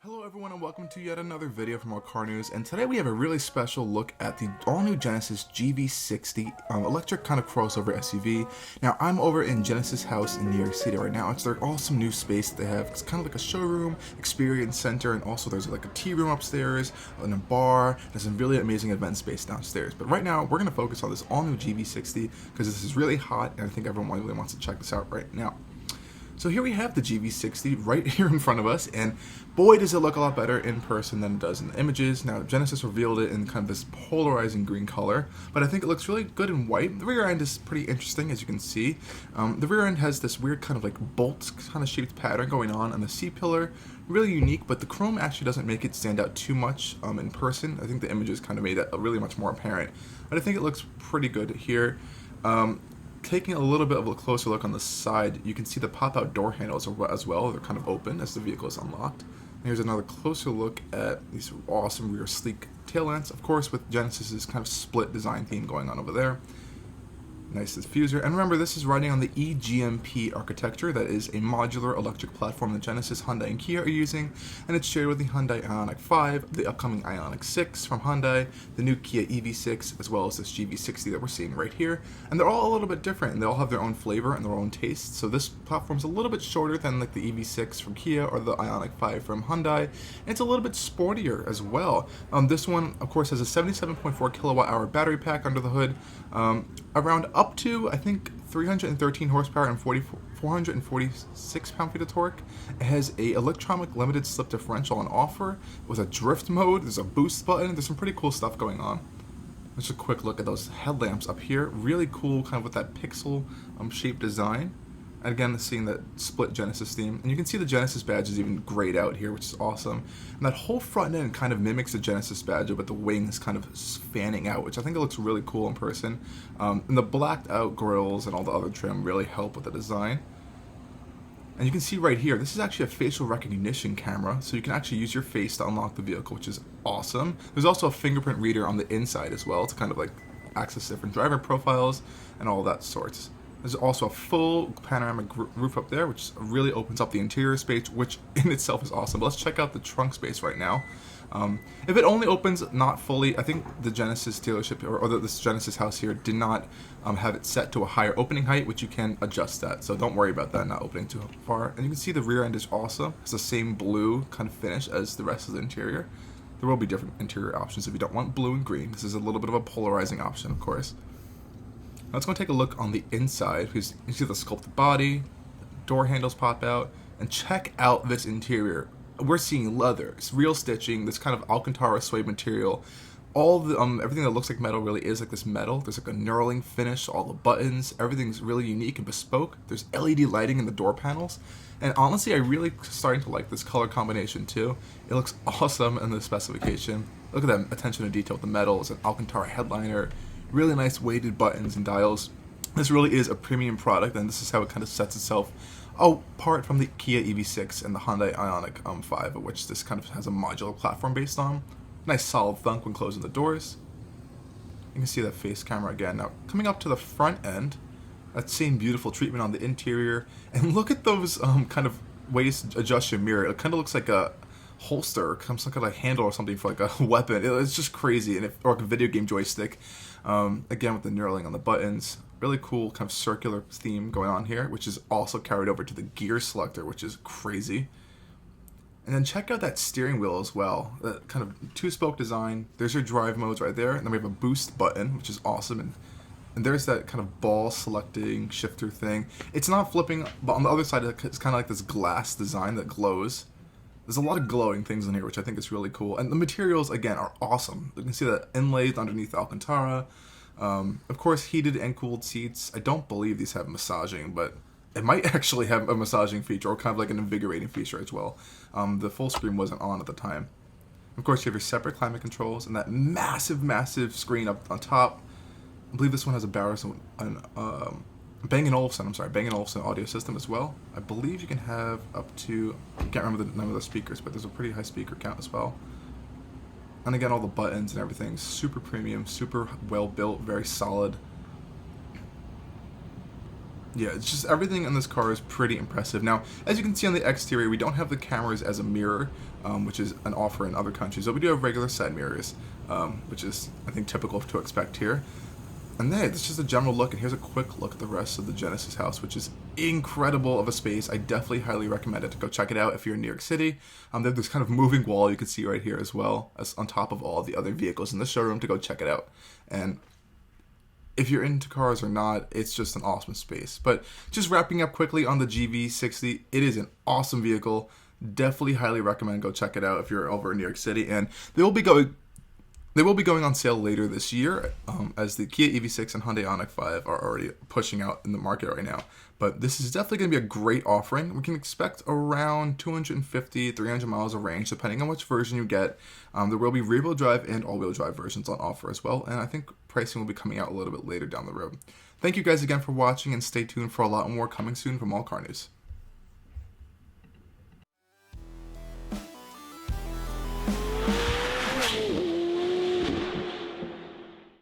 Hello everyone and welcome to yet another video from Allcarnews, and today we have a really special look at the all-new Genesis GV60 electric kind of crossover SUV. Now I'm over in Genesis House in New York City right now. It's their awesome new space that they have. It's kind of like a showroom, experience center, and also there's like a tea room upstairs and a bar. There's some really amazing event space downstairs. But right now we're going to focus on this all-new GV60 because this is really hot and I think everyone really wants to check this out right now. So here we have the GV60 right here in front of us, and boy does it look a lot better in person than it does in the images. Now Genesis revealed it in kind of this polarizing green color, but I think it looks really good in white. The rear end is pretty interesting, as you can see. The rear end has this weird kind of like bolt kind of shaped pattern going on the C-pillar. Really unique, but the chrome actually doesn't make it stand out too much in person. I think the images kind of made it really much more apparent, but I think it looks pretty good here. Taking a little bit of a closer look on the side, you can see the pop-out door handles as well. They're kind of open as the vehicle is unlocked. And here's another closer look at these awesome rear sleek tail lamps, of course with Genesis's kind of split design theme going on over there. Nice diffuser, and remember this is riding on the e-GMP architecture. That is a modular electric platform that Genesis, Hyundai, and Kia are using, and it's shared with the Hyundai Ioniq 5, the upcoming Ioniq 6 from Hyundai, the new Kia EV6, as well as this GV60 that we're seeing right here. And they're all a little bit different, and they all have their own flavor and their own taste. So this platform's a little bit shorter than like the EV6 from Kia or the Ioniq 5 from Hyundai, and it's a little bit sportier as well. This one, of course, has a 77.4 kilowatt-hour battery pack under the hood, around up to, I think, 313 horsepower and 446 pound-feet of torque. It has a electronic limited slip differential on offer with a drift mode. There's a boost button. There's some pretty cool stuff going on. Just a quick look at those headlamps up here. Really cool, kind of with that pixel shaped design. And again, seeing that split Genesis theme. And you can see the Genesis badge is even grayed out here, which is awesome. And that whole front end kind of mimics the Genesis badge, but the wings kind of fanning out, which I think it looks really cool in person. And the blacked out grills and all the other trim really help with the design. And you can see right here, this is actually a facial recognition camera, so you can actually use your face to unlock the vehicle, which is awesome. There's also a fingerprint reader on the inside as well to kind of like access different driver profiles and all that sorts. There's also a full panoramic roof up there, which really opens up the interior space, which in itself is awesome. But let's check out the trunk space right now. If it only opens not fully, I think the Genesis dealership or this Genesis house here did not have it set to a higher opening height, which you can adjust that. So don't worry about that not opening too far. And you can see the rear end is awesome. It's the same blue kind of finish as the rest of the interior. There will be different interior options if you don't want blue and green. This is a little bit of a polarizing option, of course. Let's go take a look on the inside. You see the sculpted body, door handles pop out, and check out this interior. We're seeing leather, it's real stitching, this kind of Alcantara suede material. All the everything that looks like metal really is like this metal. There's like a knurling finish, all the buttons, everything's really unique and bespoke. There's LED lighting in the door panels, and honestly, I really starting to like this color combination too. It looks awesome in the specification. Look at that attention to detail with the metal. It's an Alcantara headliner. Really nice weighted buttons and dials. This really is a premium product, and this is how it kind of sets itself apart from the Kia EV6 and the Hyundai Ioniq 5, which this kind of has a modular platform based on. Nice solid thunk when closing the doors. You can see that face camera again. Now, coming up to the front end, that same beautiful treatment on the interior. And look at those kind of ways to adjust your mirror. It kind of looks like a holster, some kind of handle or something for like a weapon. It's just crazy, or like a video game joystick. Again with the knurling on the buttons. Really cool kind of circular theme going on here, which is also carried over to the gear selector, which is crazy. And then check out that steering wheel as well. That kind of two-spoke design. There's your drive modes right there, and then we have a boost button, which is awesome. And there's that kind of ball selecting shifter thing. It's not flipping, but on the other side, it's kind of like this glass design that glows. There's a lot of glowing things in here, which I think is really cool. And the materials, again, are awesome. You can see that inlaid underneath Alcantara. Of course, heated and cooled seats. I don't believe these have massaging, but it might actually have a massaging feature or kind of like an invigorating feature as well. The full screen wasn't on at the time. Of course, you have your separate climate controls and that massive, massive screen up on top. I believe this one has a Bang & Olufsen audio system as well. I believe you can have up to, I can't remember the name of the speakers, but there's a pretty high speaker count as well. And again, all the buttons and everything, super premium, super well built, very solid. Yeah, it's just everything in this car is pretty impressive. Now, as you can see on the exterior, we don't have the cameras as a mirror, which is an offer in other countries, but we do have regular side mirrors, which is, I think, typical to expect here. And then it's just a general look, and here's a quick look at the rest of the Genesis house, which is incredible of a space. I definitely highly recommend it to go check it out if you're in New York City. They have this kind of moving wall you can see right here as well, as on top of all the other vehicles in the showroom, to go check it out. And if you're into cars or not, it's just an awesome space. But just wrapping up quickly on the GV60, it is an awesome vehicle. Definitely highly recommend go check it out if you're over in New York City. And they will be going on sale later this year, as the Kia EV6 and Hyundai Ioniq 5 are already pushing out in the market right now. But this is definitely going to be a great offering. We can expect around 250, 300 miles of range, depending on which version you get. There will be rear-wheel drive and all-wheel drive versions on offer as well, and I think pricing will be coming out a little bit later down the road. Thank you guys again for watching, and stay tuned for a lot more coming soon from Allcarnews.